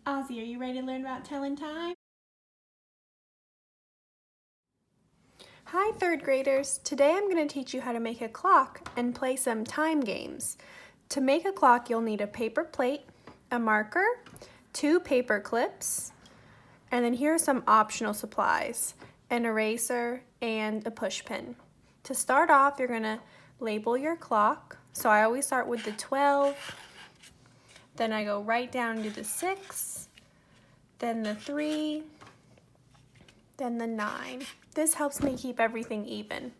Ozzy, are you ready to learn about telling time? Hi third graders, today I'm going to teach you how to make a clock and play some time games. To make a clock you'll need a paper plate, a marker, 2 paper clips, and then here are some optional supplies, an eraser and a push pin. To start off you're going to label your clock, so I always start with the 12, then I go right down to the 6, then the 3, then the 9. This helps me keep everything even.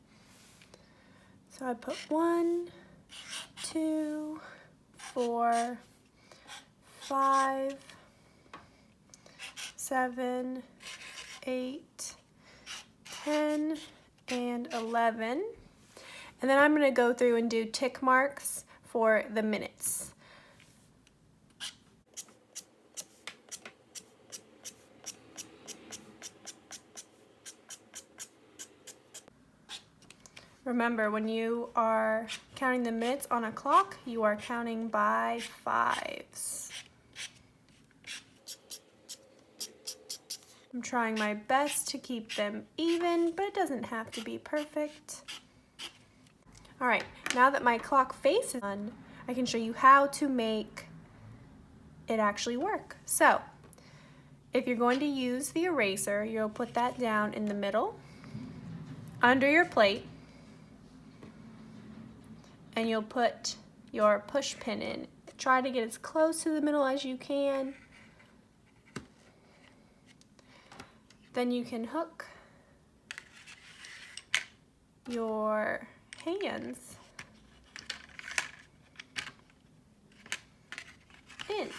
So I put 1, 2, 4, 5, 7, 8, 10, and 11. And then I'm going to go through and do tick marks for the minutes. Remember, when you are counting the minutes on a clock, you are counting by 5s. I'm trying my best to keep them even, but it doesn't have to be perfect. Alright, now that my clock face is done, I can show you how to make it actually work. So, if you're going to use the eraser, you'll put that down in the middle, under your plate, and you'll put your push pin in. Try to get as close to the middle as you can. Then you can hook your hands in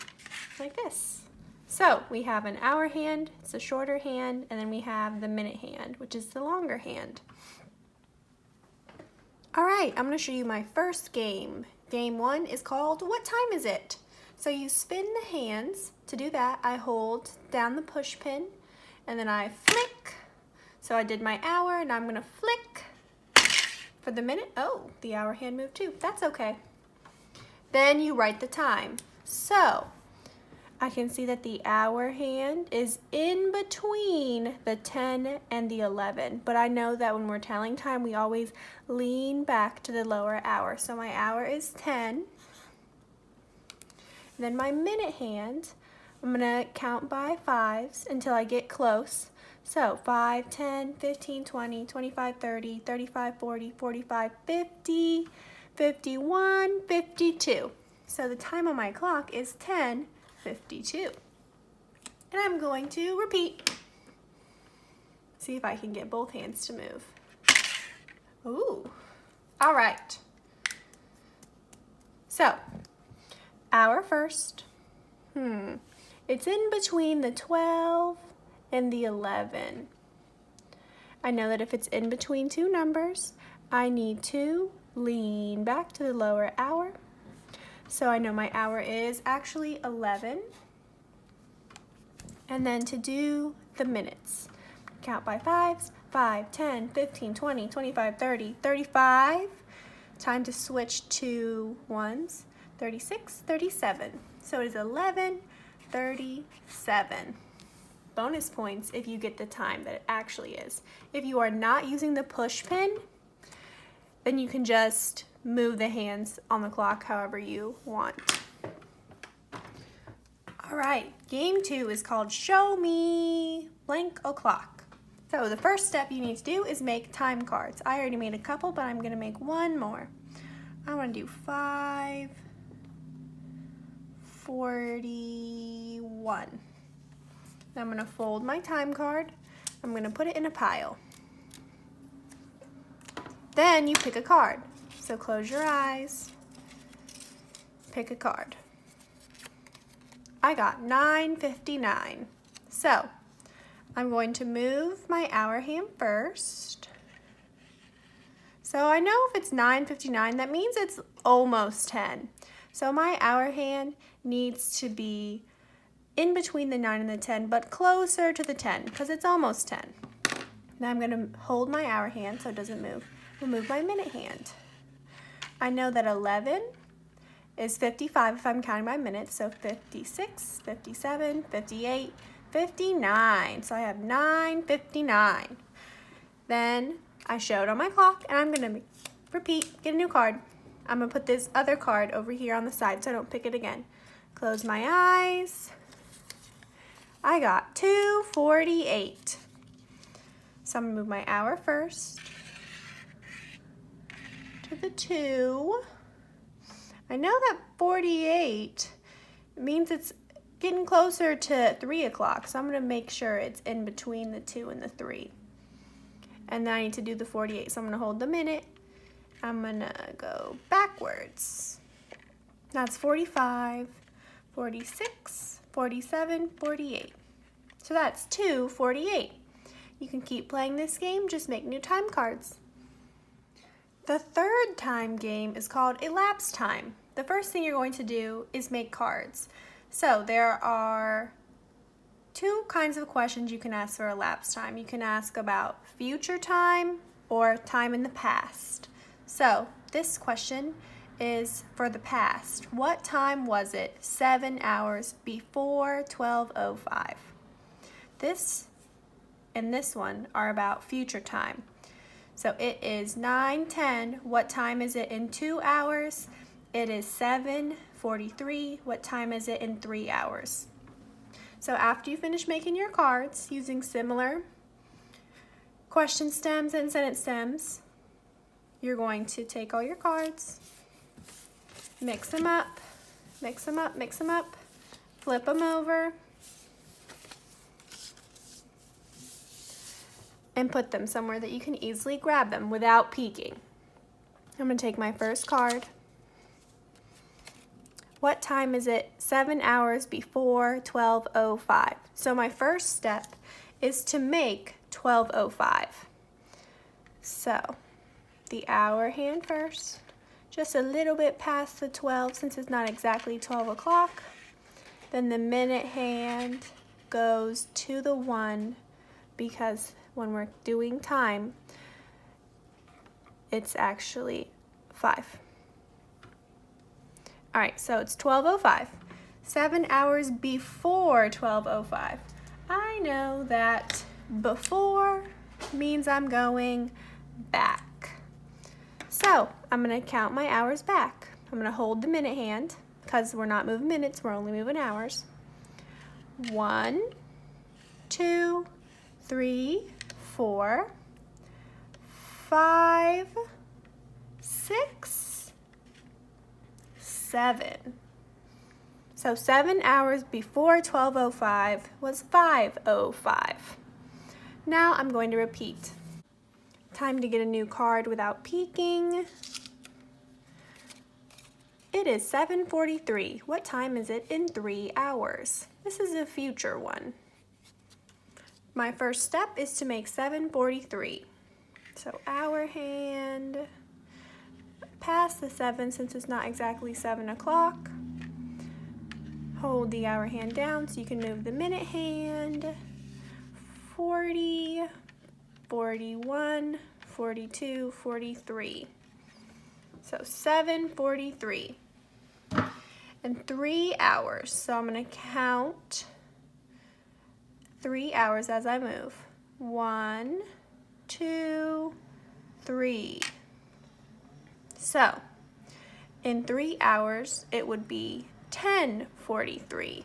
like this. So we have an hour hand, it's a shorter hand, and then we have the minute hand, which is the longer hand. Alright, I'm going to show you my first game. Game 1 is called What Time Is It? So you spin the hands. To do that, I hold down the push pin and then I flick. So I did my hour and I'm going to flick for the minute. Oh, the hour hand moved too. That's okay. Then you write the time. So I can see that the hour hand is in between the 10 and the 11, but I know that when we're telling time, we always lean back to the lower hour. So my hour is 10. Then my minute hand, I'm gonna count by 5s until I get close. So 5, 10, 15, 20, 25, 30, 35, 40, 45, 50, 51, 52. So the time on my clock is 10:52. And I'm going to repeat. See if I can get both hands to move. Ooh, all right. So, hour first. It's in between the 12 and the 11. I know that if it's in between two numbers, I need to lean back to the lower hour. So I know my hour is actually 11. And then to do the minutes, count by 5s, 5, 10, 15, 20, 25, 30, 35. Time to switch to 1s, 36, 37. So it is 11:37. Bonus points if you get the time that it actually is. If you are not using the push pin, then you can just move the hands on the clock however you want. All right, game 2 is called Show Me Blank O'Clock. So the first step you need to do is make time cards. I already made a couple, but I'm gonna make one more. I wanna do 5:41. I'm gonna fold my time card. I'm gonna put it in a pile. Then you pick a card. So close your eyes, pick a card. I got 9:59. So I'm going to move my hour hand first. So I know if it's 9:59, that means it's almost 10. So my hour hand needs to be in between the 9 and the 10, but closer to the 10 because it's almost 10. Now I'm going to hold my hour hand so it doesn't move. I'll move my minute hand. I know that 11 is 55 if I'm counting by minutes. So 56, 57, 58, 59. So I have 9:59. Then I show it on my clock, and I'm going to repeat, get a new card. I'm going to put this other card over here on the side so I don't pick it again. Close my eyes. I got 2:48. So I'm going to move my hour first to the 2. I know that 48 means it's getting closer to 3 o'clock, so I'm going to make sure it's in between the 2 and the 3. And then I need to do the 48, so I'm going to hold the minute. I'm going to go backwards. That's 45, 46, 47, 48. So that's 2:48. You can keep playing this game, just make new time cards. The third time game is called Elapsed Time. The first thing you're going to do is make cards. So there are 2 kinds of questions you can ask for elapsed time. You can ask about future time or time in the past. So this question is for the past. What time was it 7 hours before 12:05? This and this one are about future time. So it is 9:10. What time is it in 2 hours? It is 7:43. What time is it in 3 hours? So after you finish making your cards using similar question stems and sentence stems, you're going to take all your cards, mix them up, mix them up, mix them up, flip them over, and put them somewhere that you can easily grab them without peeking. I'm going to take my first card. What time is it 7 hours before 12:05? So my first step is to make 12:05. So the hour hand first, just a little bit past the 12 since it's not exactly 12 o'clock. Then the minute hand goes to the 1 because when we're doing time, it's actually 5. All right, so it's 12:05, 7 hours before 12:05. I know that before means I'm going back. So I'm gonna count my hours back. I'm gonna hold the minute hand because we're not moving minutes, we're only moving hours. 1, 2, 3, 4, 5, 6, 7. So 7 hours before 12:05 was 5:05. Now I'm going to repeat. Time to get a new card without peeking. It is 7:43. What time is it in 3 hours? This is a future one. My first step is to make 7:43. So hour hand, past the 7 since it's not exactly 7 o'clock. Hold the hour hand down so you can move the minute hand. 40, 41, 42, 43. So 7:43. And 3 hours. So I'm going to count 3 hours as I move. 1, 2, 3. So in 3 hours, it would be 10:43.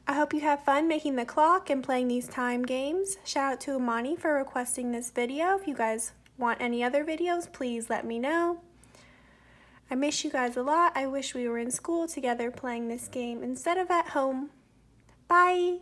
I hope you have fun making the clock and playing these time games. Shout out to Imani for requesting this video. If you guys want any other videos, please let me know. I miss you guys a lot. I wish we were in school together playing this game instead of at home. Bye!